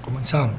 Comenzamos.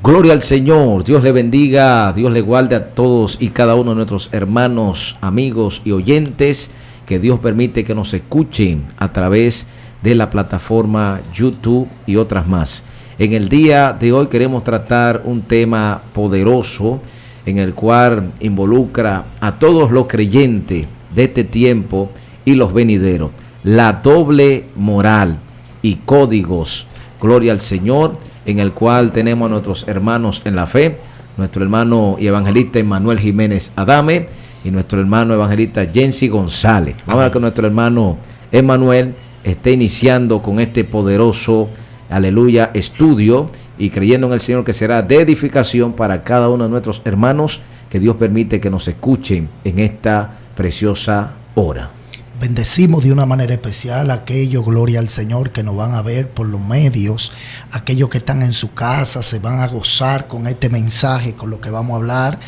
Gloria al Señor, Dios le bendiga, Dios le guarde a todos y cada uno de nuestros hermanos, amigos y oyentes, que Dios permite que nos escuchen a través de la plataforma YouTube y otras más. En el día de hoy queremos tratar un tema poderoso en el cual involucra a todos los creyentes de este tiempo y los venideros, la doble moral y códigos. Gloria al Señor, en el cual tenemos a nuestros hermanos en la fe, nuestro hermano y evangelista Emmanuel Jiménez Adame y nuestro hermano evangelista Jensi González. Vamos a ver que nuestro hermano Emmanuel esté iniciando con este poderoso, aleluya, estudio, y creyendo en el Señor que será de edificación para cada uno de nuestros hermanos, que Dios permite que nos escuchen en esta preciosa hora. Bendecimos de una manera especial a aquellos, gloria al Señor, que nos van a ver por los medios, aquellos que están en su casa, se van a gozar con este mensaje, con lo que vamos a hablar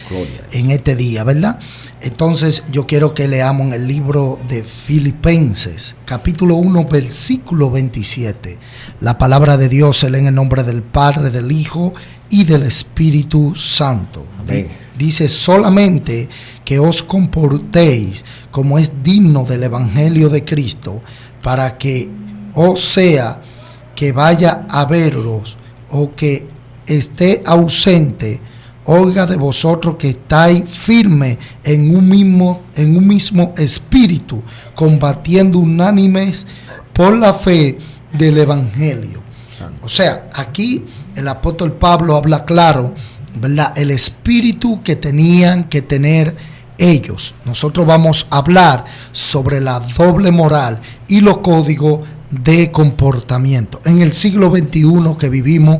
en este día, ¿verdad? Entonces yo quiero que leamos en el libro de Filipenses, capítulo 1, versículo 27. La palabra de Dios se lee en el nombre del Padre, del Hijo y del Espíritu Santo. Amén. Dice: solamente que os comportéis como es digno del Evangelio de Cristo, para que o sea que vaya a veros o que esté ausente, oiga de vosotros que estáis firmes en un mismo espíritu, combatiendo unánimes por la fe del Evangelio. O sea, aquí el apóstol Pablo habla claro, ¿verdad? El espíritu que tenían que tener ellos. Nosotros vamos a hablar sobre la doble moral y los códigos de comportamiento. En el siglo XXI que vivimos,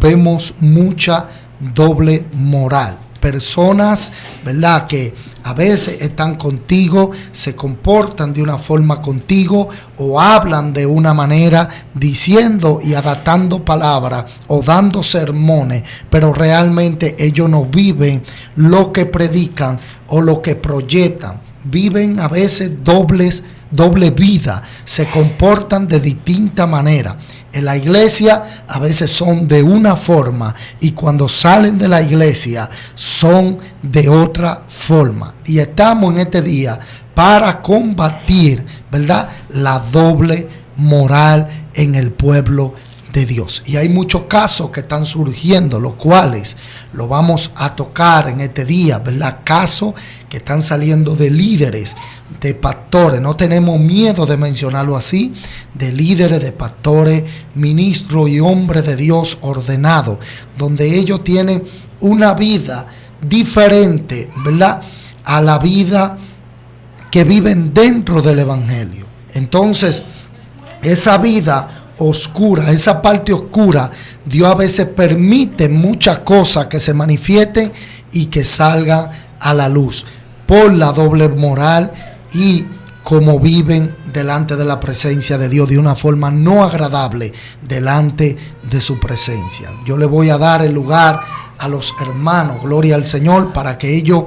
vemos mucha doble moral. Personas, ¿verdad?, que a veces están contigo, se comportan de una forma contigo o hablan de una manera diciendo y adaptando palabras o dando sermones, pero realmente ellos no viven lo que predican o lo que proyectan. Viven a veces doble vida, se comportan de distinta manera. En la iglesia a veces son de una forma y cuando salen de la iglesia son de otra forma. Y estamos en este día para combatir, ¿verdad?, la doble moral en el pueblo de Dios. Y hay muchos casos que están surgiendo, los cuales lo vamos a tocar en este día, ¿verdad? Casos que están saliendo de líderes, de pastores. No tenemos miedo de mencionarlo así, de líderes, de pastores, ministros y hombres de Dios ordenados, donde ellos tienen una vida diferente, ¿verdad?, a la vida que viven dentro del Evangelio. Entonces, esa vida oscura, esa parte oscura, Dios a veces permite muchas cosas que se manifiesten y que salgan a la luz por la doble moral y como viven delante de la presencia de Dios de una forma no agradable delante de su presencia. Yo le voy a dar el lugar a los hermanos, gloria al Señor, para que ellos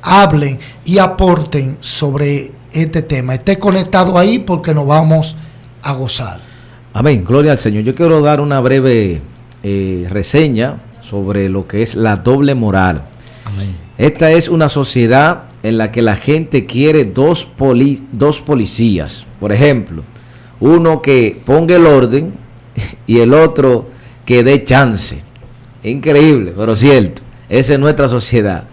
hablen y aporten sobre este tema. Esté conectado ahí porque nos vamos a gozar. Amén, gloria al Señor. Yo quiero dar una breve reseña sobre lo que es la doble moral. Amén. Esta es una sociedad en la que la gente quiere dos policías. Por ejemplo, uno que ponga el orden y el otro que dé chance. Increíble, pero sí, cierto. Esa es nuestra sociedad.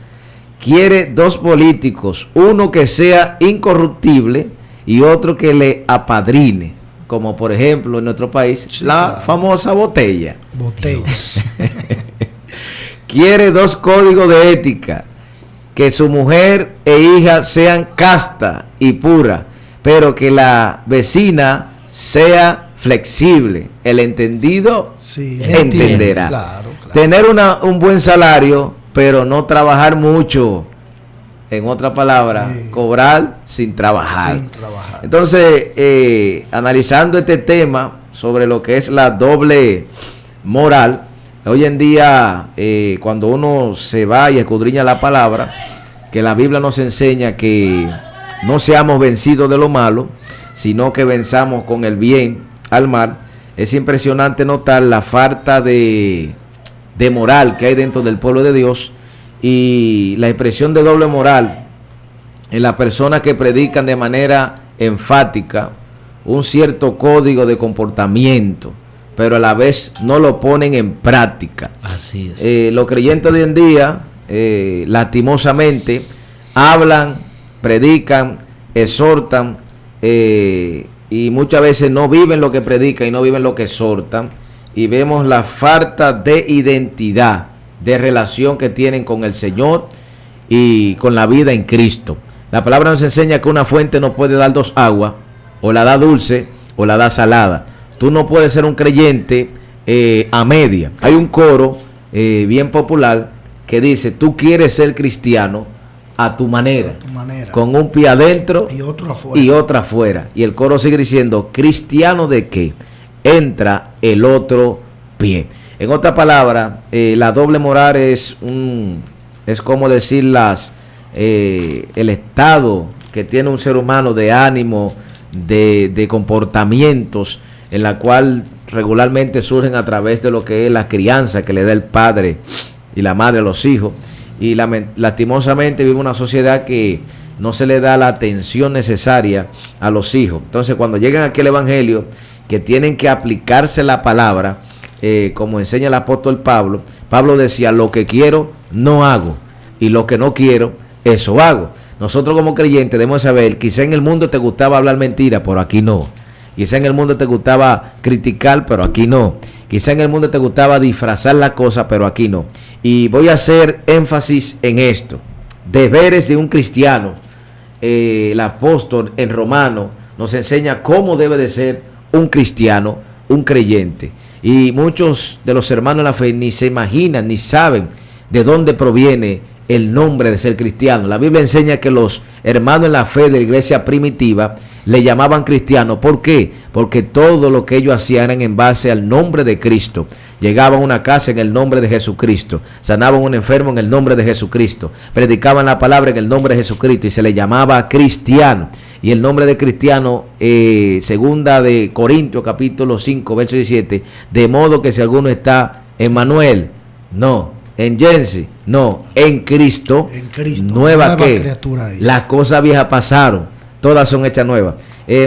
Quiere dos políticos, uno que sea incorruptible y otro que le apadrine. Como por ejemplo en nuestro país, sí, la famosa botella. Quiere dos códigos de ética, que su mujer e hija sean casta y pura, pero que la vecina sea flexible. El entendido entenderá. Claro. Tener un buen salario, pero no trabajar mucho. En otra palabra, cobrar sin trabajar. Entonces, analizando este tema sobre lo que es la doble moral, hoy en día, cuando uno se va y escudriña la palabra, que la Biblia nos enseña que no seamos vencidos de lo malo, sino que venzamos con el bien al mal. es impresionante notar la falta de moral que hay dentro del pueblo de Dios y la expresión de doble moral en las personas que predican de manera enfática un cierto código de comportamiento, pero a la vez no lo ponen en práctica. Así es. Los creyentes de hoy en día, lastimosamente, hablan, predican, exhortan, y muchas veces no viven lo que predican y no viven lo que exhortan, y vemos la falta de identidad, de relación que tienen con el Señor y con la vida en Cristo. La palabra nos enseña que una fuente no puede dar dos aguas, o la da dulce o la da salada. Tú no puedes ser un creyente a media. Hay un coro bien popular que dice: tú quieres ser cristiano a tu manera, con un pie adentro y otro afuera. Y el coro sigue diciendo: cristiano de qué, entra el otro pie. En otra palabra, la doble moral es como decir el estado que tiene un ser humano de ánimo, de comportamientos, en la cual regularmente surgen a través de lo que es la crianza que le da el padre y la madre a los hijos. Y lastimosamente vive una sociedad que no se le da la atención necesaria a los hijos. Entonces, cuando llegan aquí al evangelio, que tienen que aplicarse la palabra, como enseña el apóstol Pablo, Pablo decía: lo que quiero no hago, y lo que no quiero eso hago. Nosotros como creyentes debemos saber: quizá en el mundo te gustaba hablar mentira, pero aquí no. Quizá en el mundo te gustaba criticar, pero aquí no. Quizá en el mundo te gustaba disfrazar la cosa, pero aquí no. Y voy a hacer énfasis en esto: deberes de un cristiano. El apóstol en Romano nos enseña cómo debe de ser un cristiano, un creyente. Y muchos de los hermanos de la fe ni se imaginan, ni saben de dónde proviene el nombre de ser cristiano. La Biblia enseña que los hermanos en la fe de la iglesia primitiva le llamaban cristiano. ¿Por qué? Porque todo lo que ellos hacían era en base al nombre de Cristo. Llegaban a una casa en el nombre de Jesucristo, sanaban a un enfermo en el nombre de Jesucristo, predicaban la palabra en el nombre de Jesucristo, y se le llamaba cristiano. Y el nombre de cristiano, segunda de Corintios capítulo 5 verso 17, de modo que si alguno está en Manuel, no, en Jensi, no, en Cristo nueva que las cosas viejas pasaron, todas son hechas nuevas.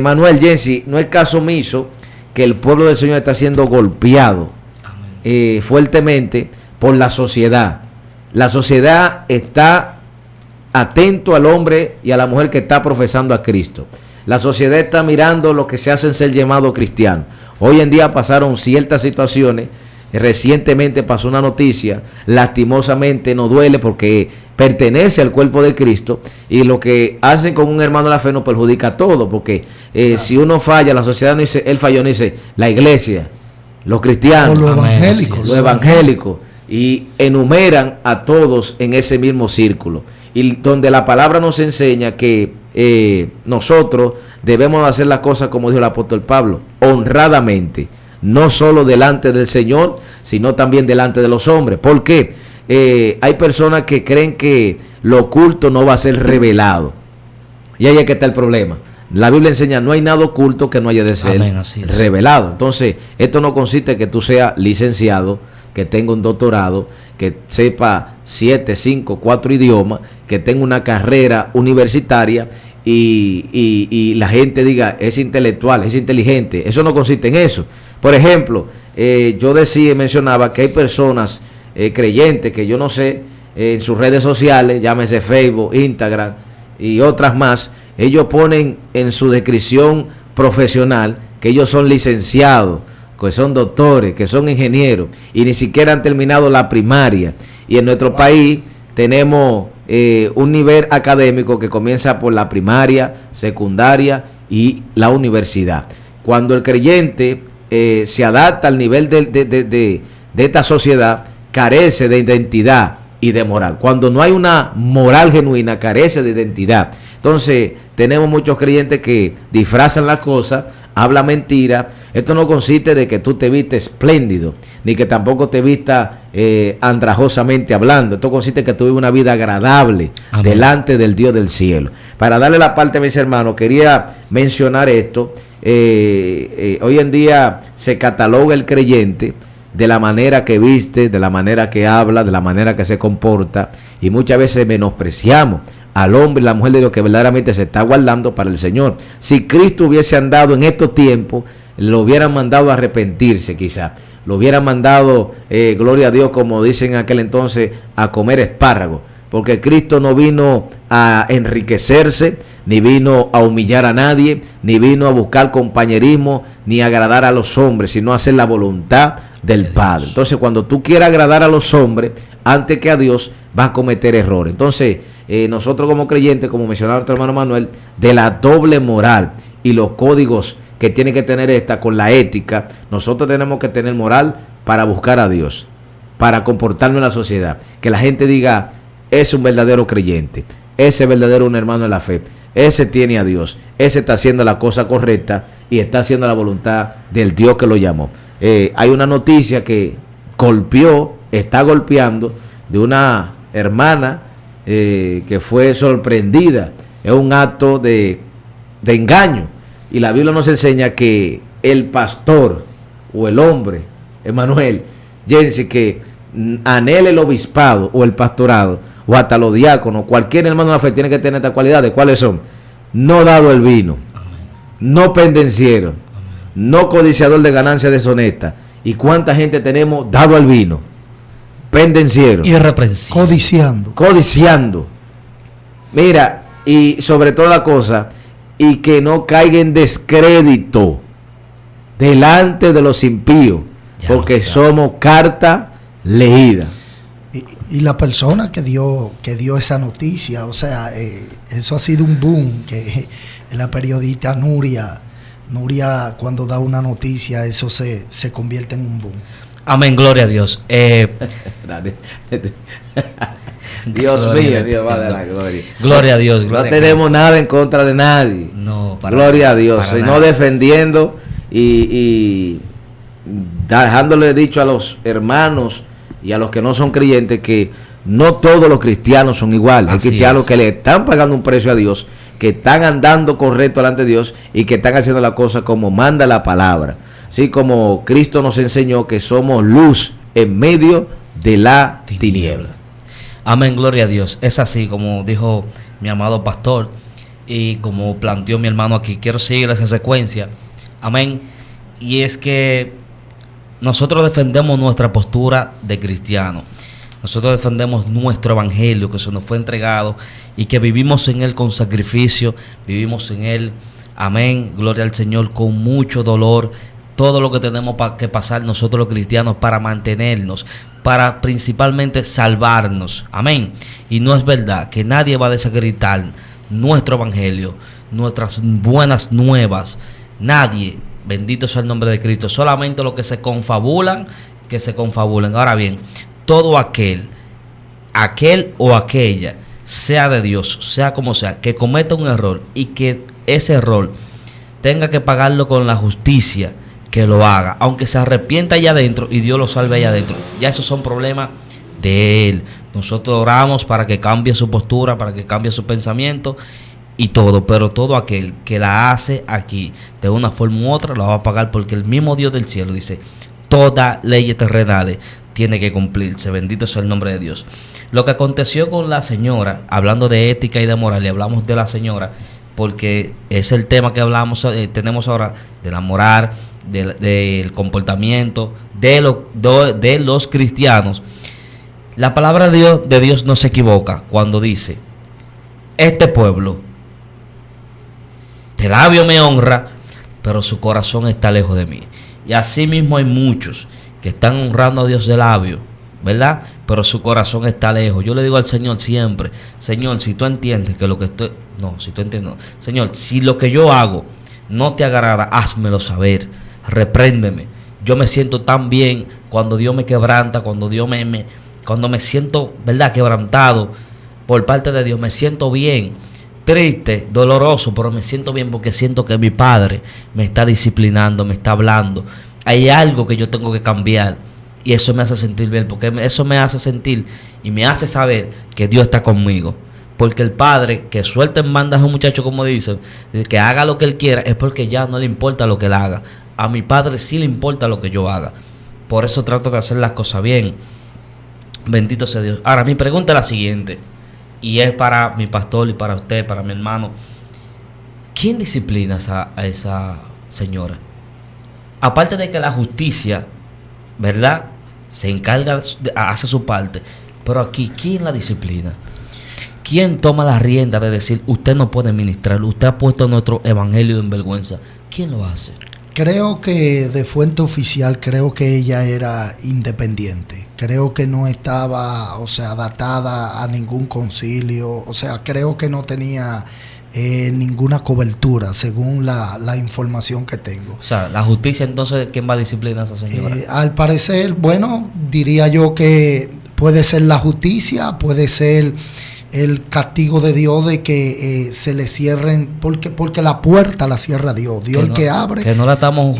Manuel, Jensi, no es caso omiso que el pueblo del Señor está siendo golpeado fuertemente por la sociedad. La sociedad está atento al hombre y a la mujer que está profesando a Cristo. La sociedad está mirando lo que se hacen ser llamados cristianos. Hoy en día pasaron ciertas situaciones. Recientemente pasó una noticia, lastimosamente nos duele porque pertenece al cuerpo de Cristo, y lo que hacen con un hermano de la fe nos perjudica a todos, porque si uno falla, la sociedad no dice él falló, no dice la iglesia, los cristianos, los evangélicos, y enumeran a todos en ese mismo círculo. Y donde la palabra nos enseña que nosotros debemos hacer las cosas como dijo el apóstol Pablo, honradamente, no solo delante del Señor, sino también delante de los hombres. ¿Por qué? Hay personas que creen que lo oculto no va a ser revelado. Y ahí es que está el problema. La Biblia enseña: no hay nada oculto que no haya de ser revelado. Entonces, esto no consiste en que tú seas licenciado, que tenga un doctorado, que sepa 7, 5, 4 idiomas, que tenga una carrera universitaria y la gente diga es intelectual, es inteligente. Eso no consiste en eso. Por ejemplo, yo mencionaba que hay personas creyentes que yo no sé, en sus redes sociales, llámese Facebook, Instagram y otras más, ellos ponen en su descripción profesional que ellos son licenciados, que son doctores, que son ingenieros, y ni siquiera han terminado la primaria. Y en nuestro país tenemos un nivel académico que comienza por la primaria, secundaria y la universidad. Cuando el creyente se adapta al nivel de esta sociedad, carece de identidad y de moral. Cuando no hay una moral genuina, carece de identidad. Entonces, tenemos muchos creyentes que disfrazan las cosas, hablan mentira. Esto no consiste de que tú te vistes espléndido, ni que tampoco te vistas andrajosamente hablando. Esto consiste en que tú vives una vida agradable delante del Dios del cielo. Para darle la parte a mis hermanos, quería mencionar esto. hoy en día se cataloga el creyente de la manera que viste, de la manera que habla, de la manera que se comporta, y muchas veces menospreciamos al hombre y la mujer de Dios que verdaderamente se está guardando para el Señor. Si Cristo hubiese andado en estos tiempos, lo hubieran mandado a arrepentirse quizás, lo hubieran mandado, gloria a Dios, como dicen en aquel entonces, a comer espárragos, porque Cristo no vino a enriquecerse, ni vino a humillar a nadie, ni vino a buscar compañerismo, ni a agradar a los hombres, sino a hacer la voluntad del Padre. Entonces, cuando tú quieras agradar a los hombres antes que a Dios, vas a cometer errores. Entonces, nosotros como creyentes, como mencionaba nuestro hermano Manuel, de la doble moral y los códigos que tiene que tener esta con la ética, nosotros tenemos que tener moral para buscar a Dios, para comportarnos en la sociedad, que la gente diga, es un verdadero creyente, ese es verdadero un hermano de la fe, ese tiene a Dios, ese está haciendo la cosa correcta y está haciendo la voluntad del Dios que lo llamó. Hay una noticia que está golpeando de una hermana que fue sorprendida. Es un acto de engaño, y la Biblia nos enseña que el pastor o el hombre, Emanuel, Jensi, que anhele el obispado o el pastorado o hasta los diáconos, cualquier hermano de la fe tiene que tener estas cualidades. ¿Cuáles son? No dado el vino, no pendenciero, no codiciador de ganancias deshonestas. ¿Y cuánta gente tenemos dado al vino, pendenciero, irreprensible, codiciando? Mira, y sobre toda la cosa, y que no caiga en descrédito delante de los impíos, porque somos carta leída. Y la persona que dio esa noticia, o sea, eso ha sido un boom, que la periodista Nuria, cuando da una noticia, eso se convierte en un boom. Amén, gloria a Dios. Dios mío, Dios va a dar la gloria. Gloria a Dios. No tenemos nada en contra de nadie. No, gloria a Dios. Sino defendiendo y dejándole dicho a los hermanos y a los que no son creyentes que no todos los cristianos son iguales. Hay cristianos que le están pagando un precio a Dios, que están andando correcto delante de Dios y que están haciendo la cosa como manda la palabra. Así como Cristo nos enseñó que somos luz en medio de la tiniebla. Amén, gloria a Dios. Es así como dijo mi amado pastor y como planteó mi hermano aquí. Quiero seguir esa secuencia. Amén. Y es que nosotros defendemos nuestra postura de cristiano. Nosotros defendemos nuestro evangelio que se nos fue entregado y que vivimos en él con sacrificio, vivimos en él, amén, gloria al Señor, con mucho dolor. Todo lo que tenemos que pasar nosotros los cristianos para mantenernos, para principalmente salvarnos, amén. Y no es verdad que nadie va a desacreditar nuestro evangelio, nuestras buenas nuevas, nadie. Bendito sea el nombre de Cristo. Solamente los que se confabulan, Ahora bien, todo aquel o aquella, sea de Dios, sea como sea, que cometa un error y que ese error tenga que pagarlo con la justicia, que lo haga, aunque se arrepienta allá adentro y Dios lo salve allá adentro. Ya esos son problemas de él. Nosotros oramos para que cambie su postura, para que cambie su pensamiento y todo, pero todo aquel que la hace aquí de una forma u otra la va a pagar, porque el mismo Dios del cielo dice, toda ley terrenales tiene que cumplirse. Bendito sea el nombre de Dios. Lo que aconteció con la señora, hablando de ética y de moral, y hablamos de la señora porque es el tema que tenemos ahora, de la moral, del comportamiento de los cristianos. La palabra de Dios no se equivoca cuando dice, este pueblo de labio me honra, pero su corazón está lejos de mí. Y así mismo hay muchos que están honrando a Dios de labio, ¿verdad? Pero su corazón está lejos. Yo le digo al Señor siempre, Señor, si tú entiendes que lo que estoy... No, si tú entiendes... Señor, si lo que yo hago no te agrada, házmelo saber, repréndeme. Yo me siento tan bien cuando Dios me quebranta, cuando me siento, ¿verdad?, quebrantado por parte de Dios, me siento bien. Triste, doloroso, pero me siento bien porque siento que mi Padre me está disciplinando, me está hablando. Hay algo que yo tengo que cambiar y eso me hace sentir bien, porque eso me hace sentir y me hace saber que Dios está conmigo. Porque el padre que suelta en banda a un muchacho, como dicen, que haga lo que él quiera, es porque ya no le importa lo que él haga. A mi padre sí le importa lo que yo haga. Por eso trato de hacer las cosas bien. Bendito sea Dios. Ahora, mi pregunta es la siguiente, y es para mi pastor y para usted, para mi hermano. ¿Quién disciplina a esa señora? Aparte de que la justicia, ¿verdad?, se encarga, hace su parte, pero aquí, ¿quién la disciplina? ¿Quién toma la rienda de decir, usted no puede ministrar, usted ha puesto nuestro evangelio en vergüenza? ¿Quién lo hace? Creo que de fuente oficial, creo que ella era independiente. Creo que no estaba, datada a ningún concilio. Creo que no tenía ninguna cobertura, según la información que tengo. O sea, la justicia, entonces, ¿quién va a disciplinar a esa señora? Al parecer, bueno, diría yo que puede ser la justicia, puede ser el castigo de Dios de que se le cierren, porque la puerta la cierra Dios. Dios el que abre. Que no la estamos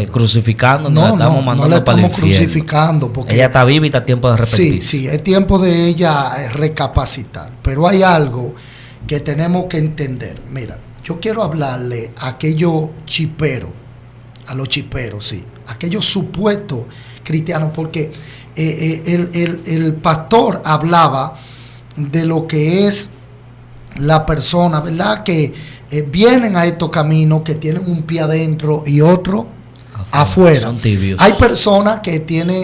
crucificando, no la estamos mandando no la estamos crucificando. Porque ella está viva y está a tiempo de arrepentir. Sí, es tiempo de ella recapacitar. Pero hay algo que tenemos que entender. Mira, yo quiero hablarle a aquellos chiperos, aquellos supuestos cristianos, porque el pastor hablaba de lo que es la persona, ¿verdad?, que vienen a estos caminos, que tienen un pie adentro y otro afuera. Son tibios. Hay personas que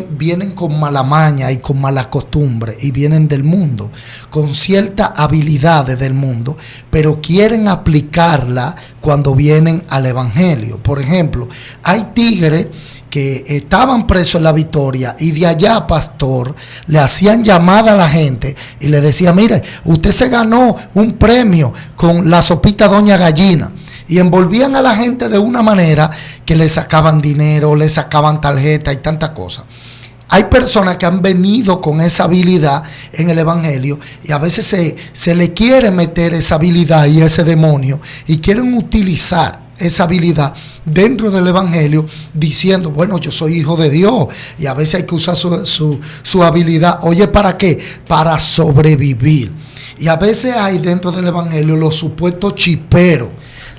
vienen con mala maña y con malas costumbres y vienen del mundo, con ciertas habilidades del mundo, pero quieren aplicarla cuando vienen al evangelio. Por ejemplo, hay tigres que estaban presos en La Victoria y de allá, pastor, le hacían llamada a la gente y le decía, mire, usted se ganó un premio con la sopita Doña Gallina. Y envolvían a la gente de una manera que le sacaban dinero, le sacaban tarjeta y tantas cosas. Hay personas que han venido con esa habilidad en el evangelio y a veces se le quiere meter esa habilidad y ese demonio y quieren utilizar esa habilidad dentro del evangelio diciendo, bueno, yo soy hijo de Dios, y a veces hay que usar su habilidad. Oye, ¿para qué? Para sobrevivir. Y a veces hay dentro del evangelio los supuestos chiperos.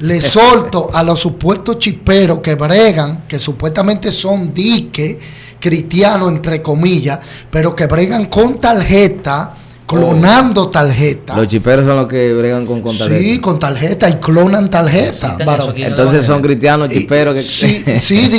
Le solto a los supuestos chiperos que bregan, que supuestamente son diques cristianos, entre comillas, pero que bregan con tarjeta, clonando tarjeta. Los chiperos son los que bregan con tarjeta. Sí, con tarjeta y clonan tarjeta. Entonces son cristianos chiperos. Sí,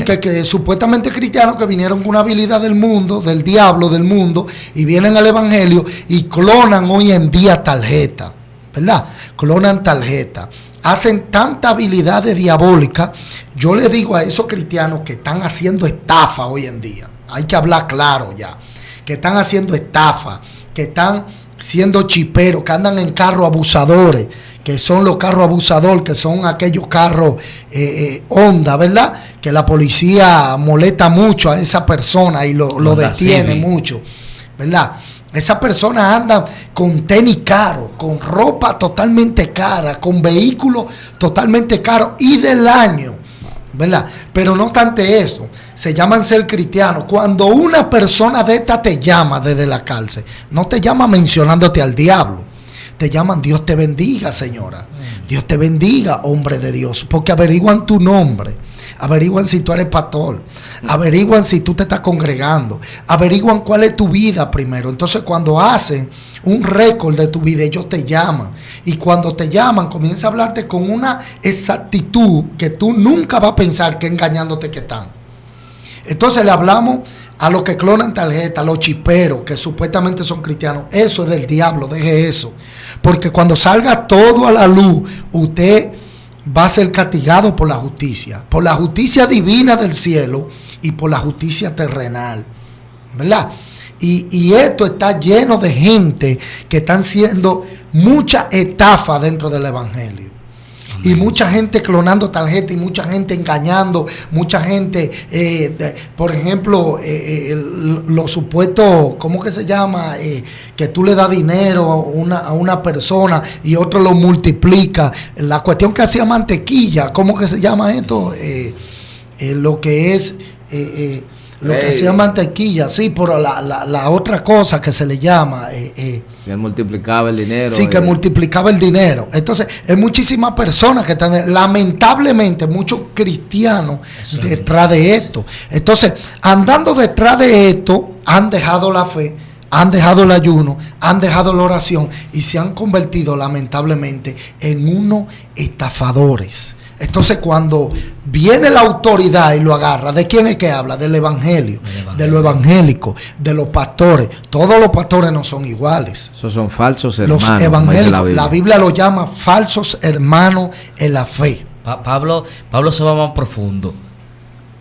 que supuestamente cristianos que vinieron con una habilidad del mundo, del diablo, del mundo, y vienen al evangelio y clonan hoy en día tarjeta, ¿verdad? Clonan tarjeta. Hacen tanta habilidades diabólicas. Yo le digo a esos cristianos que están haciendo estafa hoy en día, hay que hablar claro ya, que están haciendo estafa, que están siendo chiperos, que andan en carros abusadores, que son los carros abusadores, que son aquellos carros Honda, ¿verdad? Que la policía molesta mucho a esa persona y lo detiene mucho, ¿verdad? Esas personas andan con tenis caros, con ropa totalmente cara, con vehículos totalmente caros y del año, ¿verdad? Pero no obstante eso, se llaman ser cristianos. Cuando una persona de esta te llama desde la cárcel, no te llama mencionándote al diablo, te llaman Dios te bendiga, señora, Dios te bendiga, hombre de Dios, porque averiguan tu nombre. Averiguan si tú eres pastor, averiguan si tú te estás congregando, averiguan cuál es tu vida primero. Entonces, cuando hacen un récord de tu vida, ellos te llaman. Y cuando te llaman, comienza a hablarte con una exactitud que tú nunca vas a pensar que engañándote que están. Entonces, le hablamos a los que clonan tarjeta, a los chiperos, que supuestamente son cristianos. Eso es del diablo, deje eso. Porque cuando salga todo a la luz, usted va a ser castigado por la justicia divina del cielo y por la justicia terrenal, ¿verdad? Y esto está lleno de gente que están siendo mucha estafa dentro del evangelio. Amén. Y mucha gente clonando tarjeta y mucha gente engañando, mucha gente, por ejemplo, los supuestos, ¿cómo que se llama? Que tú le das dinero a una persona y otro lo multiplica. La cuestión que hacía mantequilla, ¿cómo que se llama esto? Lo que es Lo que hacía mantequilla, sí, pero la otra cosa que se le llama... que él multiplicaba el dinero. Sí, que multiplicaba el dinero. Entonces, hay muchísimas personas que están, lamentablemente, muchos cristianos detrás de esto. Entonces, andando detrás de esto, han dejado la fe, han dejado el ayuno, han dejado la oración y se han convertido, lamentablemente, en unos estafadores. Entonces, cuando viene la autoridad y lo agarra, ¿de quién es que habla? Del evangelio, de lo evangélico, de los pastores. Todos los pastores no son iguales. Esos son falsos hermanos. Los evangélicos, la Biblia los llama falsos hermanos en la fe. Pablo se va más profundo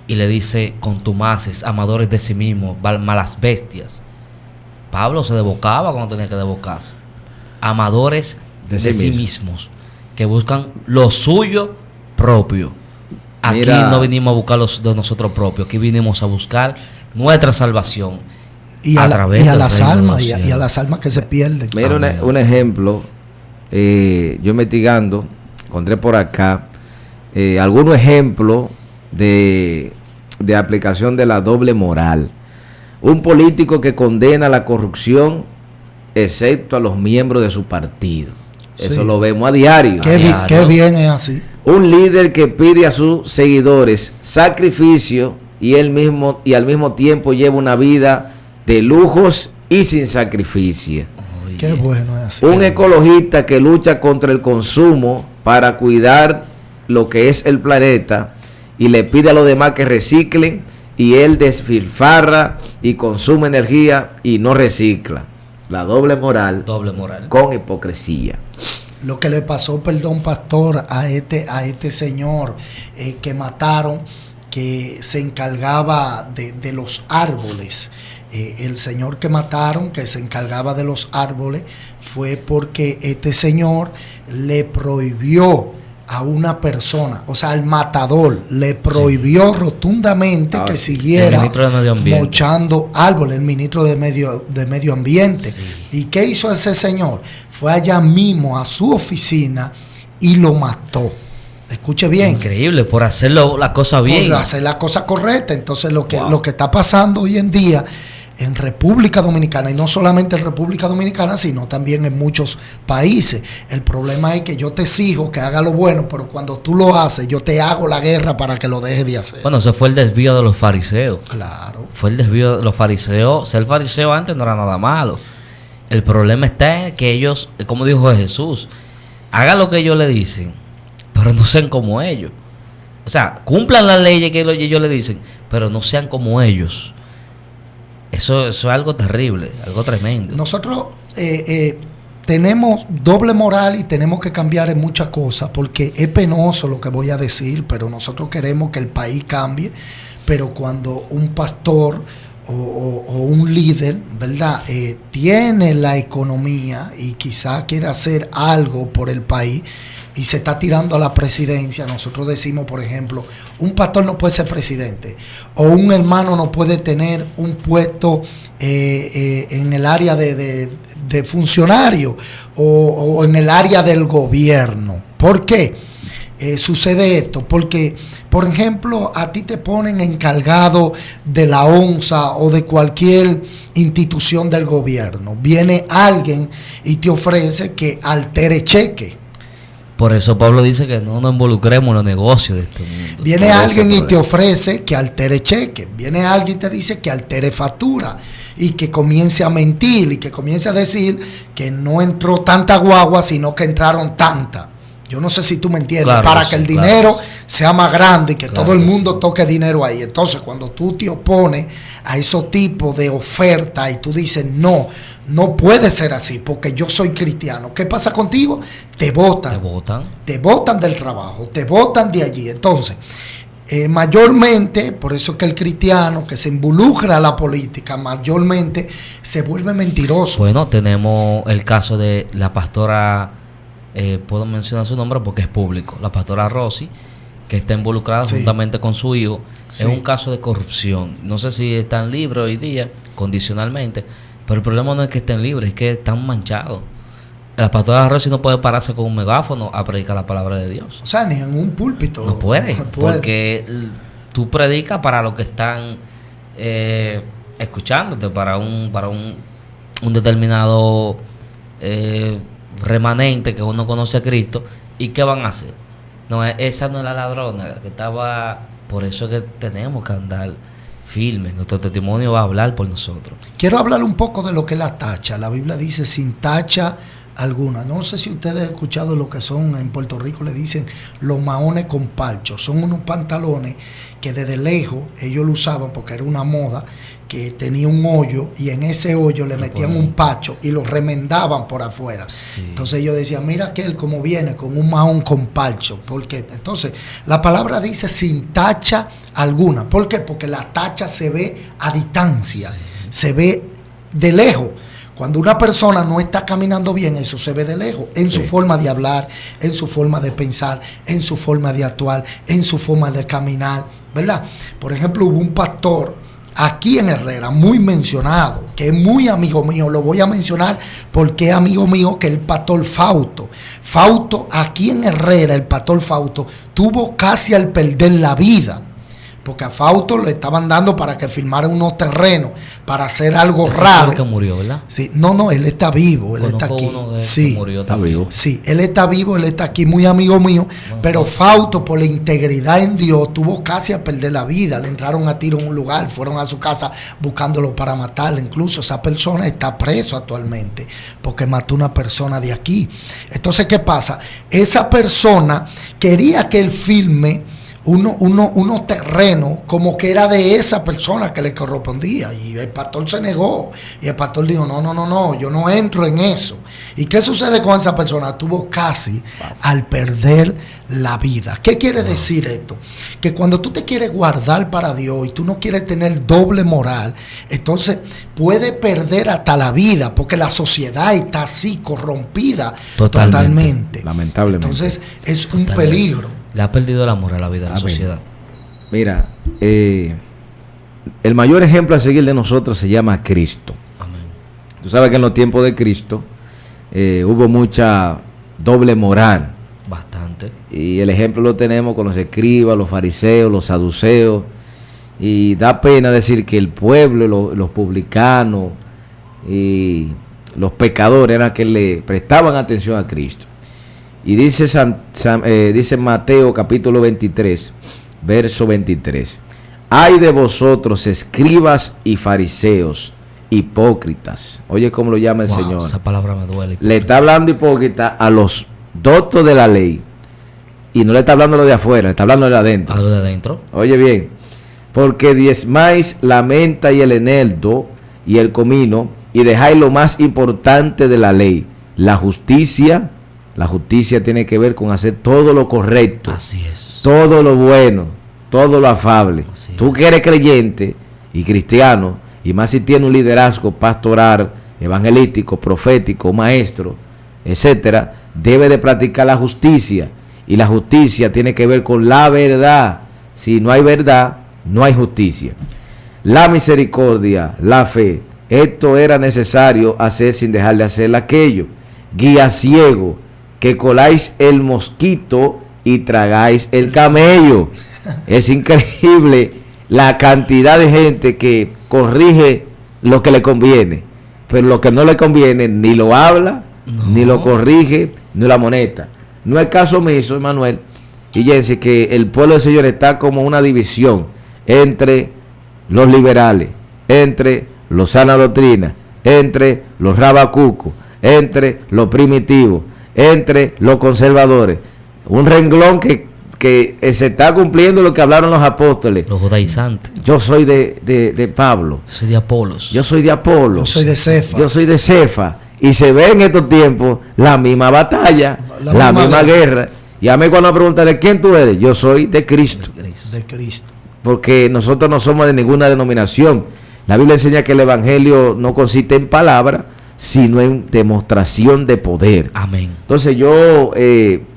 y le dice: contumaces, amadores de sí mismos, malas bestias. Pablo se desbocaba cuando tenía que desbocarse. Amadores de sí mismos, que buscan lo suyo propio. Aquí no vinimos a buscar los de nosotros propios, aquí vinimos a buscar nuestra salvación. Y a las almas, y a las almas que se pierden. Mira un ejemplo, yo investigando, encontré por acá algunos ejemplos de aplicación de la doble moral. Un político que condena la corrupción, excepto a los miembros de su partido. Eso sí, lo vemos a diario. Qué bien es así. Un líder que pide a sus seguidores sacrificio y al mismo tiempo lleva una vida de lujos y sin sacrificio. Oye, qué bueno es así. Un ecologista que lucha contra el consumo para cuidar lo que es el planeta y le pide a los demás que reciclen, y él despilfarra y consume energía y no recicla. La doble moral con hipocresía. Lo que le pasó, perdón, pastor, a este señor que mataron, que se encargaba de los árboles. El señor que mataron, que se encargaba de los árboles, fue porque este señor le prohibió a una persona, o sea, al matador, le prohibió rotundamente que siguiera mochando árboles, el ministro de Medio Ambiente. Sí. ¿Y qué hizo ese señor? Fue allá mismo a su oficina y lo mató. Escuche bien. Increíble, por hacer la cosa bien. Por hacer la cosa correcta. Entonces, lo que está pasando hoy en día en República Dominicana, y no solamente en República Dominicana, sino también en muchos países. El problema es que yo te exijo que haga lo bueno, pero cuando tú lo haces, yo te hago la guerra para que lo dejes de hacer. Bueno, ese fue el desvío de los fariseos. Claro. Fue el desvío de los fariseos. Ser fariseo antes no era nada malo. El problema está en que ellos, como dijo Jesús, hagan lo que ellos le dicen, pero no sean como ellos. O sea, cumplan las leyes que ellos le dicen, pero no sean como ellos. Eso es algo terrible, algo tremendo. Nosotros tenemos doble moral y tenemos que cambiar en muchas cosas, porque es penoso lo que voy a decir, pero nosotros queremos que el país cambie. Pero cuando un pastor o un líder, ¿verdad?, tiene la economía y quizá quiere hacer algo por el país y se está tirando a la presidencia, nosotros decimos, por ejemplo, un pastor no puede ser presidente, o un hermano no puede tener un puesto en el área de funcionario o en el área del gobierno. ¿Por qué sucede esto? Porque, por ejemplo, a ti te ponen encargado de la ONSA o de cualquier institución del gobierno. Viene alguien y te ofrece que altere cheque. Por eso Pablo dice que no nos involucremos en los negocios de este mundo. Viene alguien y te ofrece que altere cheque. Viene alguien y te dice que altere factura. Y que comience a mentir y que comience a decir que no entró tanta guagua, sino que entraron tanta. Yo no sé si tú me entiendes. Claro, para que el dinero sea más grande y que todo el mundo toque dinero ahí. Entonces, cuando tú te opones a esos tipos de oferta y tú dices, no puede ser así porque yo soy cristiano, ¿qué pasa contigo? Te botan. Te botan del trabajo, te botan de allí. Entonces, mayormente, por eso es que el cristiano que se involucra a la política, mayormente se vuelve mentiroso. Bueno, tenemos el caso de la pastora... puedo mencionar su nombre porque es público, la pastora Rosy, que está involucrada juntamente con su hijo en un caso de corrupción. No sé si están libres hoy día, condicionalmente, pero el problema no es que estén libres, es que están manchados. La pastora Rosy no puede pararse con un megáfono a predicar la palabra de Dios. O sea, ni en un púlpito. No puede. Porque tú predicas para los que están escuchándote para un determinado remanente que uno conoce a Cristo. ¿Y qué van a hacer? No, esa no es la ladrona que estaba. Por eso es que tenemos que andar firmes. Nuestro testimonio va a hablar por nosotros. Quiero hablar un poco de lo que es la tacha. La Biblia dice sin tacha alguna. No sé si ustedes han escuchado lo que son en Puerto Rico, le dicen los maones con palcho. Son unos pantalones que desde lejos ellos lo usaban porque era una moda, que tenía un hoyo y en ese hoyo le metían un pacho y lo remendaban por afuera. Sí. Entonces ellos decían, mira aquel como viene con un mahón con palcho. ¿Por qué? Entonces la palabra dice sin tacha alguna. ¿Por qué? Porque la tacha se ve a distancia, se ve de lejos. Cuando una persona no está caminando bien, eso se ve de lejos, en su forma de hablar, en su forma de pensar, en su forma de actuar, en su forma de caminar, ¿verdad? Por ejemplo, hubo un pastor aquí en Herrera, muy mencionado, que es muy amigo mío, lo voy a mencionar porque es amigo mío, que es el pastor Fausto. Fausto, aquí en Herrera, el pastor Fausto, tuvo casi al perder la vida. Porque a Fausto le estaban dando para que firmara unos terrenos para hacer algo raro. Fue el que murió, ¿verdad? Sí, no, él está vivo, él está aquí. Sí, murió, está vivo. Sí, él está vivo, él está aquí, muy amigo mío. Pero Fausto, por la integridad en Dios, tuvo casi a perder la vida. Le entraron a tiro en un lugar, fueron a su casa buscándolo para matarlo. Incluso esa persona está preso actualmente porque mató a una persona de aquí. Entonces, ¿qué pasa? Esa persona quería que él firme unos terrenos como que era de esa persona que le correspondía, y el pastor se negó, y el pastor dijo no, yo no entro en eso. ¿Y qué sucede con esa persona? Tuvo casi al perder la vida. ¿Qué quiere decir esto? Que cuando tú te quieres guardar para Dios y tú no quieres tener doble moral, entonces puede perder hasta la vida, porque la sociedad está así corrompida totalmente. Lamentablemente. Entonces es un peligro. Le ha perdido el amor a la vida, a la sociedad. Mira, el mayor ejemplo a seguir de nosotros se llama Cristo. Amén. Tú sabes que en los tiempos de Cristo hubo mucha doble moral. Bastante. Y el ejemplo lo tenemos con los escribas, los fariseos, los saduceos. Y da pena decir que el pueblo, los publicanos y los pecadores eran que le prestaban atención a Cristo. Y dice dice Mateo capítulo 23, verso 23. Ay de vosotros, escribas y fariseos, hipócritas. Oye cómo lo llama el Señor. Esa palabra me duele. Le está hablando hipócrita a los doctos de la ley. Y no le está hablando lo de afuera, le está hablando de adentro. A lo de adentro. Oye bien. Porque diezmáis la menta y el eneldo y el comino, y dejáis lo más importante de la ley, la justicia. La justicia tiene que ver con hacer todo lo correcto. Así es. Todo lo bueno, todo lo afable. Así Tú que eres creyente y cristiano, y más si tienes un liderazgo pastoral, evangelístico, profético, maestro, etcétera, debe de practicar la justicia. Y la justicia tiene que ver con la verdad. Si no hay verdad, no hay justicia. La misericordia, la fe, esto era necesario hacer sin dejar de hacer aquello. Guía ciego, que coláis el mosquito y tragáis el camello. Es increíble la cantidad de gente que corrige lo que le conviene, pero lo que no le conviene ni lo habla, ni lo corrige, ni la amonesta. No es caso omiso, Emanuel y Jensi, que el pueblo del Señor está como una división entre los liberales, entre los sana doctrina, entre los rabacucos, entre los primitivos, entre los conservadores. Un renglón que se está cumpliendo lo que hablaron los apóstoles. Los judaizantes. Yo soy de Pablo. Yo soy de Apolos. Yo soy de Apolos. Yo soy de Cefa. Yo soy de Cefa. Y se ve en estos tiempos la misma batalla, la misma guerra. Y a mí cuando me preguntan de quién tú eres, yo soy de Cristo. De Cristo. Porque nosotros no somos de ninguna denominación. La Biblia enseña que el evangelio no consiste en palabra, sino en demostración de poder. Amén. Entonces yo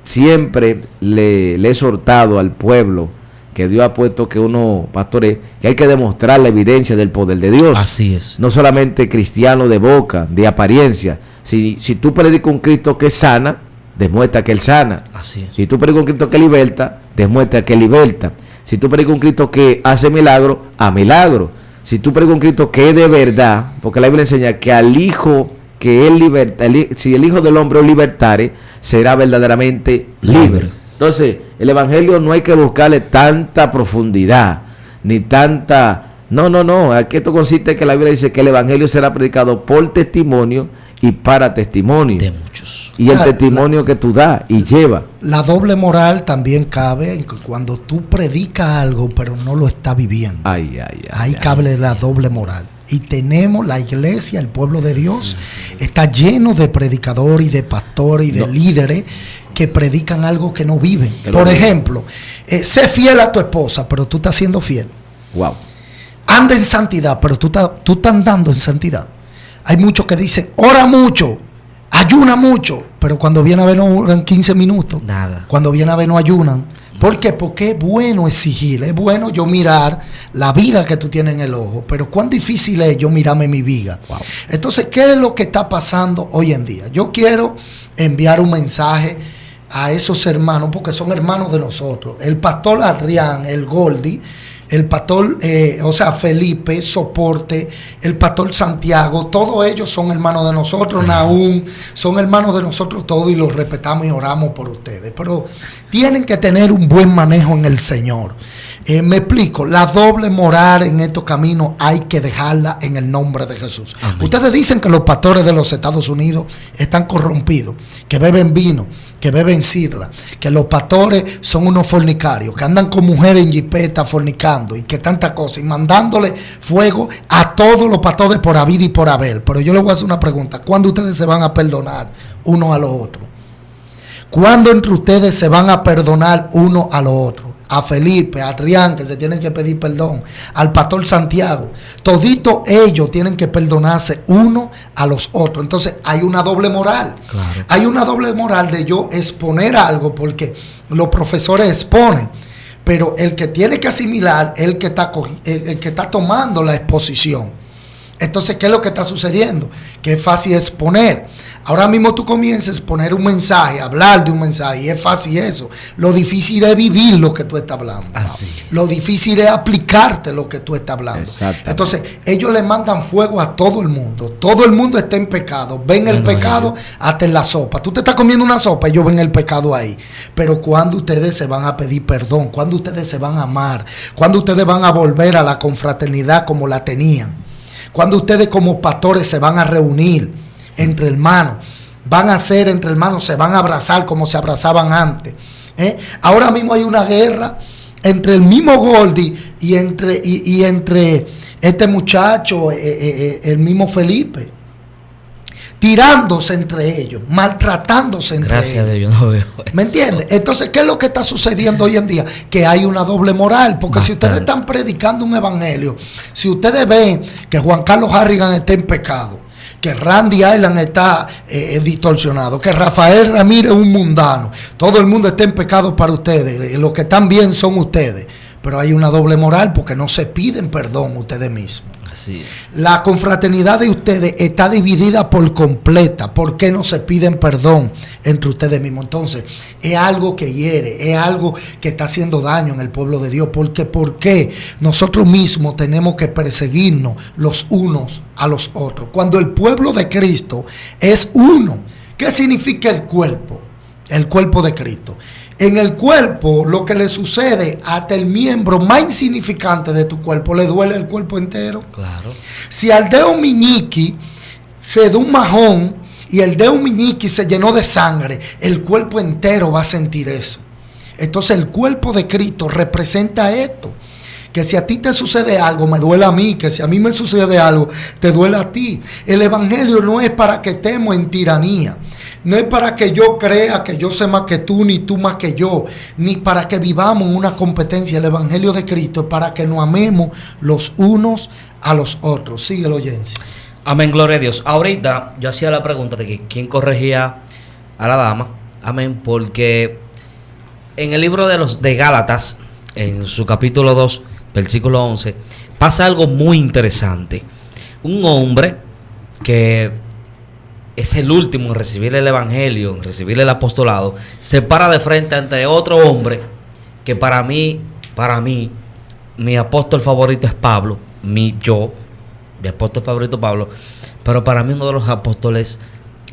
siempre le he exhortado al pueblo que Dios ha puesto que uno pastore, que hay que demostrar la evidencia del poder de Dios. Así es. No solamente cristiano de boca, de apariencia. Si tú predicas un Cristo que sana, demuestra que Él sana. Así es. Si tú predicas un Cristo que liberta, demuestra que Él liberta. Si tú predicas un Cristo que hace milagro, a milagro. si tú predicas un Cristo que es de verdad, porque la Biblia enseña que al Hijo que él liberta, si el Hijo del Hombre os libertare, será verdaderamente libre. Entonces, el Evangelio no hay que buscarle tanta profundidad, ni tanta... No, aquí esto consiste en que la Biblia dice que el Evangelio será predicado por testimonio y para testimonio. De muchos. Y el testimonio que tú das y llevas. La doble moral también cabe en que cuando tú predicas algo pero no lo estás viviendo. Ahí cabe la doble moral. Y tenemos la iglesia, el pueblo de Dios, está lleno de predicadores y de pastores y de líderes que predican algo que no viven. Por ejemplo, sé fiel a tu esposa, pero tú estás siendo fiel. Wow. Anda en santidad, pero tú estás andando en santidad. Hay muchos que dicen, ora mucho, ayuna mucho, pero cuando viene a ver no oran 15 minutos. Nada. Cuando viene a ver no ayunan. ¿Por qué? Porque es bueno exigir, es bueno yo mirar la viga que tú tienes en el ojo, pero cuán difícil es yo mirarme mi viga. Wow. Entonces, ¿qué es lo que está pasando hoy en día? Yo quiero enviar un mensaje a esos hermanos, porque son hermanos de nosotros. El pastor Adrián, el Goldi, el pastor, Felipe, Soporte, el pastor Santiago, todos ellos son hermanos de nosotros, Nahum, son hermanos de nosotros todos y los respetamos y oramos por ustedes. Pero tienen que tener un buen manejo en el Señor. Me explico, la doble moral en estos caminos hay que dejarla en el nombre de Jesús. Amén. Ustedes dicen que los pastores de los Estados Unidos están corrompidos, que beben vino, que beben sidra, que los pastores son unos fornicarios, que andan con mujeres en jipeta fornicando y que tanta cosa, y mandándole fuego a todos los pastores por haber y por haber. Pero yo les voy a hacer una pregunta: ¿cuándo ustedes se van a perdonar uno a los otros? ¿Cuándo entre ustedes se van a perdonar uno a los otros? A Felipe, a Adrián, que se tienen que pedir perdón, al pastor Santiago, toditos ellos tienen que perdonarse uno a los otros. Entonces hay una doble moral. Claro. Hay una doble moral de yo exponer algo, porque los profesores exponen, pero el que tiene que asimilar es el que está tomando la exposición. Entonces, ¿qué es lo que está sucediendo? Que es fácil exponer. Ahora mismo tú comienzas a exponer un mensaje, hablar de un mensaje, y es fácil eso. Lo difícil es vivir lo que tú estás hablando. Así. Lo difícil es aplicarte lo que tú estás hablando. Entonces, ellos le mandan fuego a todo el mundo. Todo el mundo está en pecado. Ven el pecado hasta en la sopa. Tú te estás comiendo una sopa, ellos ven el pecado ahí. Pero cuando ustedes se van a pedir perdón, cuando ustedes se van a amar, cuando ustedes van a volver a la confraternidad como la tenían, cuando ustedes como pastores se van a reunir entre hermanos, van a ser entre hermanos, se van a abrazar como se abrazaban antes. Ahora mismo hay una guerra entre el mismo Goldi y entre este muchacho, el mismo Felipe, tirándose entre ellos, maltratándose entre ellos. Gracias a Dios, no veo eso. ¿Me entiendes? Entonces, ¿qué es lo que está sucediendo hoy en día? Que hay una doble moral, porque si ustedes están predicando un evangelio, si ustedes ven que Juan Carlos Harrigan está en pecado, que Randy Island está distorsionado, que Rafael Ramírez es un mundano, todo el mundo está en pecado para ustedes, los que están bien son ustedes, pero hay una doble moral porque no se piden perdón ustedes mismos. Así es. La confraternidad de ustedes está dividida por completa. ¿Por qué no se piden perdón entre ustedes mismos? Entonces, es algo que hiere, es algo que está haciendo daño en el pueblo de Dios. Porque ¿por qué nosotros mismos tenemos que perseguirnos los unos a los otros? Cuando el pueblo de Cristo es uno. ¿Qué significa el cuerpo? El cuerpo de Cristo. En el cuerpo, lo que le sucede hasta el miembro más insignificante de tu cuerpo, le duele el cuerpo entero. Claro. Si al dedo meñique se da un majón y el dedo meñique se llenó de sangre, el cuerpo entero va a sentir eso. Entonces el cuerpo de Cristo representa esto. Que si a ti te sucede algo, me duele a mí. Que si a mí me sucede algo, te duele a ti. El evangelio no es para que estemos en tiranía. No es para que yo crea que yo sé más que tú, ni tú más que yo, ni para que vivamos en una competencia. El evangelio de Cristo es para que nos amemos los unos a los otros. Síguelo, Jensi. Amén, gloria a Dios. Ahorita yo hacía la pregunta de que quién corregía a la dama. Amén, porque en el libro de Gálatas, en su capítulo 2, versículo 11, pasa algo muy interesante. Un hombre que es el último en recibir el evangelio, en recibir el apostolado, se para de frente ante otro hombre que para mí, mi apóstol favorito es Pablo, mi apóstol favorito Pablo, pero para mí uno de los apóstoles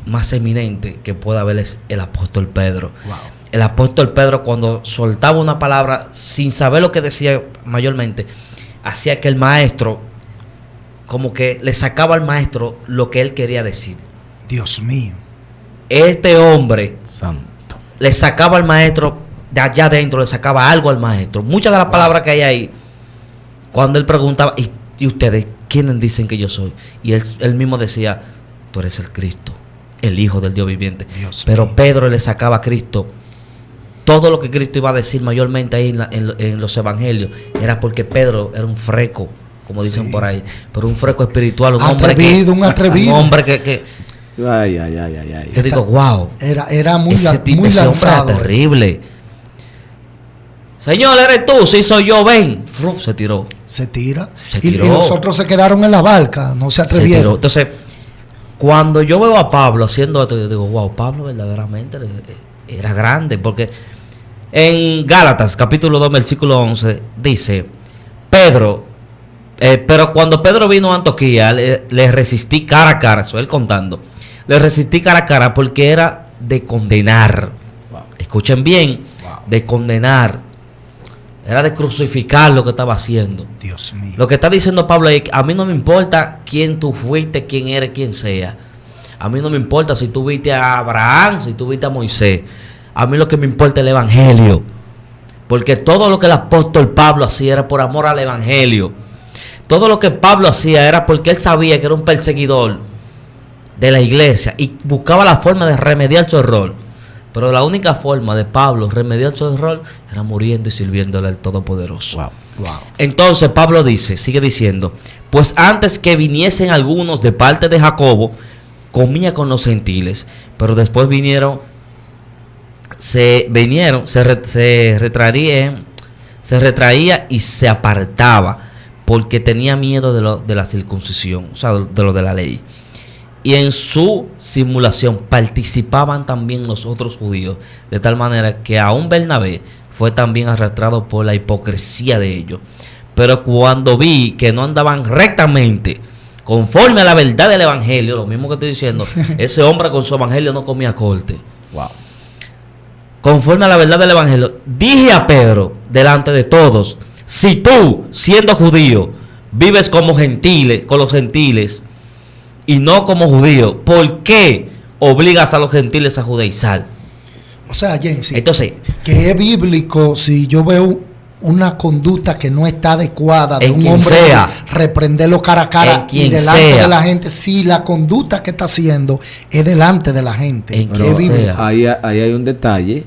más eminentes que puede haber es el apóstol Pedro. Wow. El apóstol Pedro, cuando soltaba una palabra sin saber lo que decía mayormente, hacía que el maestro, como que le sacaba al maestro lo que él quería decir. Dios mío. Este hombre Santo. le sacaba al maestro de allá adentro, le sacaba algo al maestro. Muchas de las palabras que hay ahí, cuando él preguntaba, ¿y ustedes quiénes dicen que yo soy? Y él mismo decía, tú eres el Cristo, el Hijo del Dios viviente. Dios Pero mío. Pedro le sacaba a Cristo todo lo que Cristo iba a decir mayormente ahí en los evangelios. Era porque Pedro era un freco, como dicen por ahí, pero un freco espiritual, un atrevido. Un hombre que Ay, ay, ay, ay, ay. yo digo, wow, Era muy, ese muy hombre lanzado. era terrible. Señor, eres tú, sí soy yo, ven. Fruf, se tiró. Se tira. Se Y tiró. los otros se quedaron en la barca, no se Se tiró. atrevieron. Entonces, cuando yo veo a Pablo haciendo esto, yo digo, wow, Pablo verdaderamente era grande. Porque en Gálatas, capítulo 2, versículo 11, dice, Pedro, pero cuando Pedro vino a Antioquía, le resistí cara a cara, eso él contando, le resistí cara a cara porque era de condenar. Wow. Escuchen bien, Wow. de condenar. Era de crucificar lo que estaba haciendo. Dios mío. Lo que está diciendo Pablo es que a mí no me importa quién tú fuiste, quién eres, quién sea. A mí no me importa si tú viste a Abraham, si tú viste a Moisés. A mí lo que me importa es el evangelio. Porque todo lo que el apóstol Pablo hacía era por amor al evangelio. Todo lo que Pablo hacía era porque él sabía que era un perseguidor de la iglesia y buscaba la forma de remediar su error. Pero la única forma de Pablo remediar su error era muriendo y sirviéndole al Todopoderoso. Wow. Wow. Entonces Pablo sigue diciendo, pues antes que viniesen algunos de parte de Jacobo, comía con los gentiles, pero después se retraía y se apartaba, porque tenía miedo de la circuncisión, o sea, de lo de la ley. Y en su simulación participaban también los otros judíos, de tal manera que aún Bernabé fue también arrastrado por la hipocresía de ellos. Pero cuando vi que no andaban rectamente, conforme a la verdad del evangelio, lo mismo que estoy diciendo, ese hombre con su evangelio no comía corte. Wow. Conforme a la verdad del evangelio, dije a Pedro delante de todos, si tú, siendo judío, vives como gentiles, con los gentiles, y no como judío, ¿por qué obligas a los gentiles a judaizar? O sea, Jensi, Entonces, que es bíblico si yo veo una conducta que no está adecuada de en un quien hombre, sea, reprenderlo cara a cara en y quien delante sea, de la gente, si la conducta que está haciendo es delante de la gente, en que quien es bíblico. sea. Ahí hay un detalle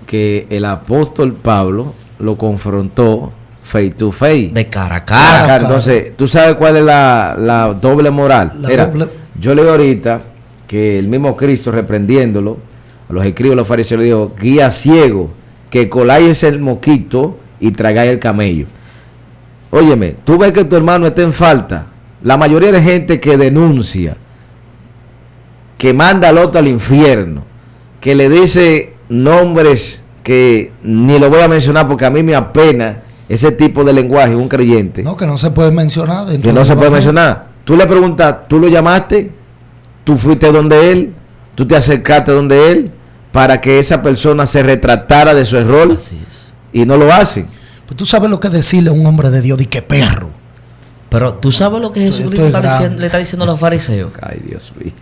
que el apóstol Pablo lo confrontó face to face. de cara a Cara a cara. cara. Entonces, ¿tú sabes cuál es la doble moral? La Mira, doble- yo leo ahorita que el mismo Cristo reprendiéndolo, a los escribas, a los fariseos, le dijo, guía ciego, que coláis el moquito y tragáis el camello. Óyeme, tú ves que tu hermano está en falta. La mayoría de gente que denuncia, que manda al otro al infierno, que le dice nombres que ni lo voy a mencionar porque a mí me apena ese tipo de lenguaje, un creyente. No, que no se puede mencionar. dentro Que no del se puede evangelio. mencionar. Tú le preguntas, ¿tú lo llamaste? ¿Tú fuiste donde él? ¿Tú te acercaste donde él? Para que esa persona se retratara de su error Así es. y no lo hacen. Pues tú sabes lo que decirle a un hombre de Dios, di que perro. Pero tú sabes lo que Jesucristo Esto es grande. le está diciendo a los fariseos. Ay, Dios mío.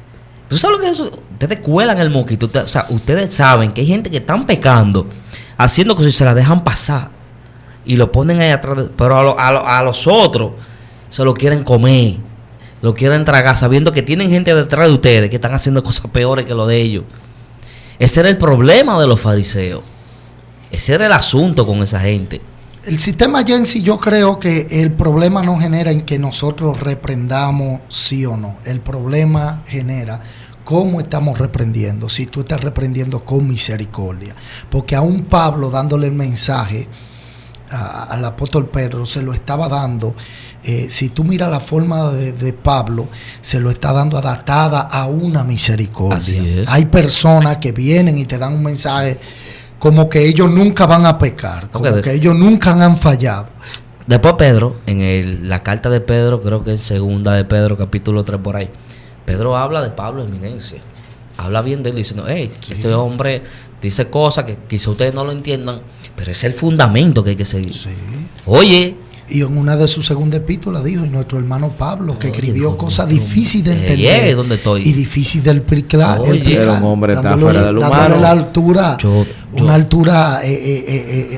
Tú sabes lo que es eso. Ustedes cuelan el moquito. O sea, ustedes saben que hay gente que están pecando, haciendo cosas y se la dejan pasar. Y lo ponen ahí atrás. Pero a los otros se lo quieren comer. Lo quieren tragar, sabiendo que tienen gente detrás de ustedes que están haciendo cosas peores que lo de ellos. Ese era el problema de los fariseos. Ese era el asunto con esa gente. El sistema Jensi, yo creo que el problema no genera en que nosotros reprendamos sí o no. El problema genera cómo estamos reprendiendo. Si tú estás reprendiendo con misericordia. Porque aún Pablo, dándole el mensaje al apóstol Pedro, se lo estaba dando. Si tú miras la forma de Pablo, se lo está dando adaptada a una misericordia. Así es. Hay personas que vienen y te dan un mensaje como que ellos nunca van a pecar, como Ok. que ellos nunca han fallado. Después Pedro, la carta de Pedro, creo que en segunda de Pedro, capítulo 3 por ahí, Pedro habla de Pablo Eminencia. Habla bien de él diciendo, hey, ese hombre dice cosas que quizá ustedes no lo entiendan, pero es el fundamento que hay que seguir. Sí. Oye. Y en una de sus segundas epístolas dijo, y nuestro hermano Pablo, que escribió cosas difíciles de entender ¿dónde estoy? y difíciles de explicar. Era un hombre tan fuera del humano. Dándole la altura, una altura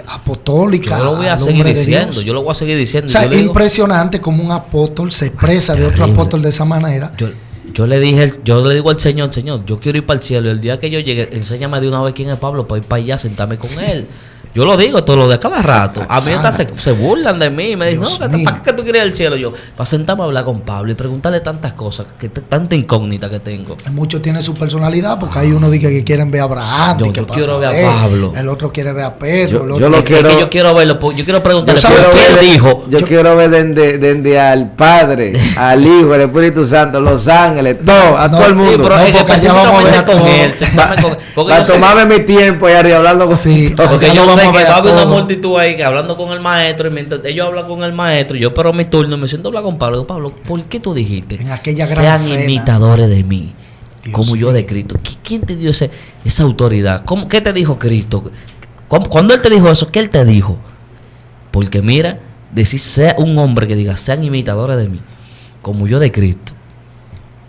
apostólica. Yo lo voy a seguir diciendo. O sea, es impresionante como un apóstol se expresa de otro apóstol de esa manera. Yo le digo al Señor, yo quiero ir para el cielo, y el día que yo llegue, enséñame de una vez quién es Pablo para ir para allá, sentarme con él. Yo lo digo todo lo de cada rato. A mí hasta se burlan de mí. Me dicen, ¿para qué tú quieres ir al cielo? Yo, para sentarme a hablar con Pablo y preguntarle tantas cosas, tanta incógnita que tengo. Muchos tienen su personalidad, porque hay uno dice que quieren ver a Abraham. Yo quiero ver a Pablo. El otro quiere ver a Pedro. Yo quiero verlo. Yo quiero preguntarle qué él dijo. Yo quiero ver desde al Padre, al Hijo, al Espíritu Santo, los ángeles, a todo el mundo. Sí, pero porque allá vamos a ver con él. Para tomarme mi tiempo y arriba hablando con sí, porque yo sé que va a haber una multitud ahí que hablando con el maestro, y mientras ellos hablan con el maestro, yo espero mi turno y me siento a hablar con Pablo. Digo, Pablo, ¿por qué tú dijiste? En aquella gran sean cena, imitadores de mí, Dios como yo de Cristo. ¿Quién te dio esa autoridad? ¿Qué te dijo Cristo? Cuando Él te dijo eso, ¿qué Él te dijo? Porque mira, decir, sea un hombre que diga, sean imitadores de mí, como yo de Cristo.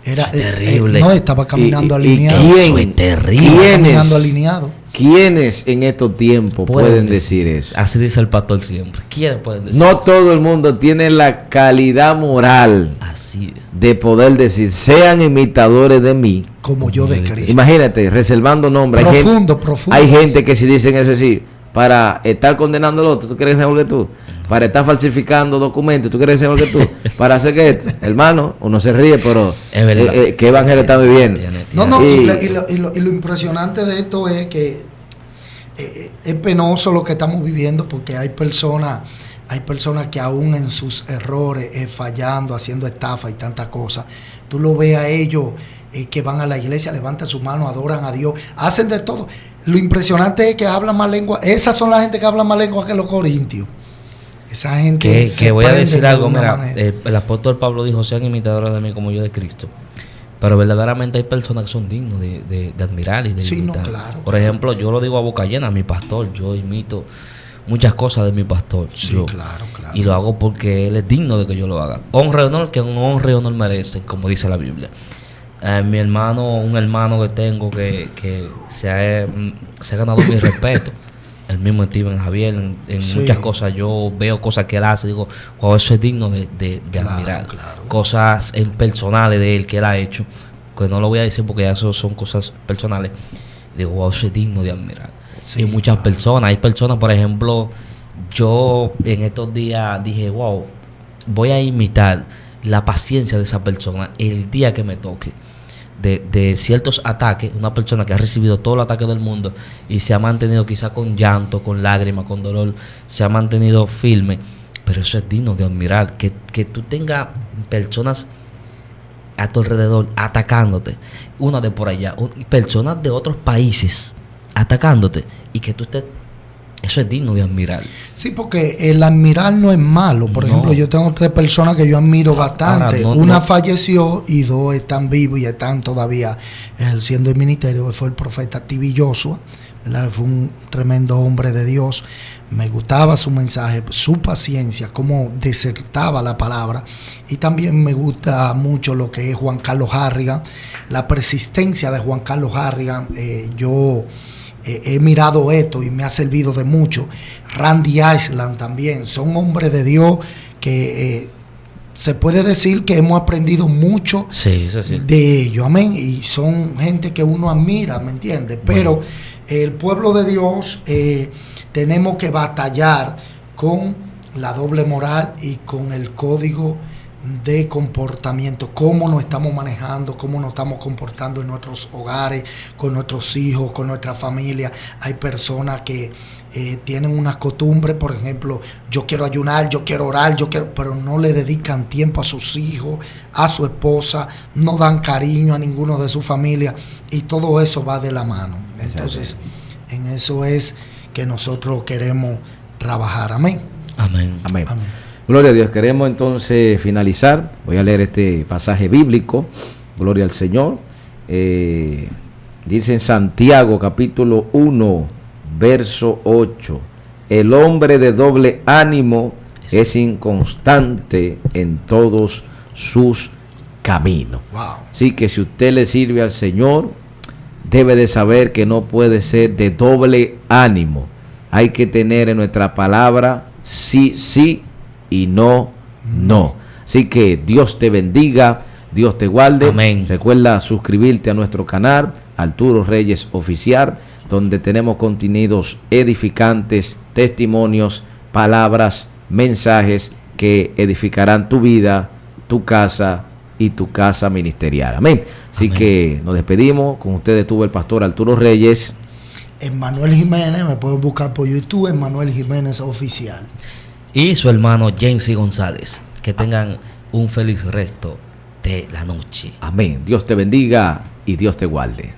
Era terrible. No, estaba caminando alineado. Eso es terrible. Caminando alineado. ¿Quiénes en estos tiempos pueden decir eso? Así dice el pastor siempre. ¿Quiénes pueden decir no eso? todo el mundo tiene la calidad moral así de poder decir, sean imitadores de mí, como yo de Cristo. Imagínate, reservando nombres. Profundo. Hay gente que si dicen eso así, para estar condenando al otro, ¿tú quieres ser mejor que tú? Para estar falsificando documentos, ¿tú quieres ser mejor que tú? Para hacer que, hermano, uno se ríe, pero ¿qué evangelio está viviendo? Y lo impresionante de esto es que es penoso lo que estamos viviendo, porque hay personas que aún en sus errores, fallando, haciendo estafa y tantas cosas, tú lo ves a ellos que van a la iglesia, levantan su mano, adoran a Dios, hacen de todo. Lo impresionante es que hablan más lengua. Esas son la gente que hablan más lengua que los corintios. Esa gente que voy a decir algo, mira, el apóstol Pablo dijo, sean imitadores de mí como yo de Cristo. Pero verdaderamente hay personas que son dignos de admirar y de imitar. No, claro. Por ejemplo, yo lo digo a boca llena, a mi pastor, yo imito muchas cosas de mi pastor. Claro. Y lo hago porque él es digno de que yo lo haga. Honra y honor, que un honra y honor merecen, como dice la Biblia. Un hermano que tengo que se ha ganado mi respeto. El mismo Steven Javier, en muchas cosas yo veo cosas que él hace, digo, wow, eso es digno de admirar. Claro. Cosas personales de él que él ha hecho, que no lo voy a decir porque ya eso son cosas personales. Digo, wow, eso es digno de admirar. Y muchas personas, hay personas, por ejemplo, yo en estos días dije, wow, voy a imitar la paciencia de esa persona el día que me toque. De ciertos ataques, una persona que ha recibido todo el ataque del mundo y se ha mantenido quizá con llanto, con lágrimas, con dolor, se ha mantenido firme, pero eso es digno de admirar, que tú tengas personas a tu alrededor atacándote, una de por allá, personas de otros países atacándote, y que tú estés. Eso es digno de admirar. Sí, porque el admirar no es malo. Por ejemplo, yo tengo 3 personas que yo admiro bastante. Una falleció y 2 están vivos y están todavía ejerciendo el ministerio. Fue el profeta T.B. Joshua, ¿verdad? Fue un tremendo hombre de Dios. Me gustaba su mensaje, su paciencia, cómo disertaba la palabra. Y también me gusta mucho lo que es Juan Carlos Harrigan, la persistencia de Juan Carlos Harrigan. Yo he mirado esto y me ha servido de mucho. Randy Island también, son hombres de Dios que se puede decir que hemos aprendido mucho de ellos, amén, y son gente que uno admira, ¿me entiendes? Pero el pueblo de Dios tenemos que batallar con la doble moral y con el código de comportamiento, cómo nos estamos manejando, cómo nos estamos comportando en nuestros hogares, con nuestros hijos, con nuestra familia. Hay personas que tienen unas costumbres, por ejemplo, yo quiero ayunar, yo quiero orar, pero no le dedican tiempo a sus hijos, a su esposa, no dan cariño a ninguno de su familia, y todo eso va de la mano. Entonces, en eso es que nosotros queremos trabajar. Amén. Amén. Gloria a Dios. Queremos entonces finalizar. Voy a leer este pasaje bíblico. Gloria al Señor. Dice en Santiago capítulo 1, verso 8. El hombre de doble ánimo es inconstante en todos sus caminos. Wow. Así que si usted le sirve al Señor, debe de saber que no puede ser de doble ánimo. Hay que tener en nuestra palabra sí, sí y no, no. Así que Dios te bendiga, Dios te guarde. Amén. Recuerda suscribirte a nuestro canal, Arturo Reyes Oficial, donde tenemos contenidos edificantes, testimonios, palabras, mensajes que edificarán tu vida, tu casa y tu casa ministerial. Amén. Así Amén. que nos despedimos. Con ustedes estuvo el pastor Arturo Reyes. Emmanuel Jiménez, me pueden buscar por YouTube, Emmanuel Jiménez Oficial. Y su hermano Jensi González. Que tengan un feliz resto de la noche. Amén. Dios te bendiga y Dios te guarde.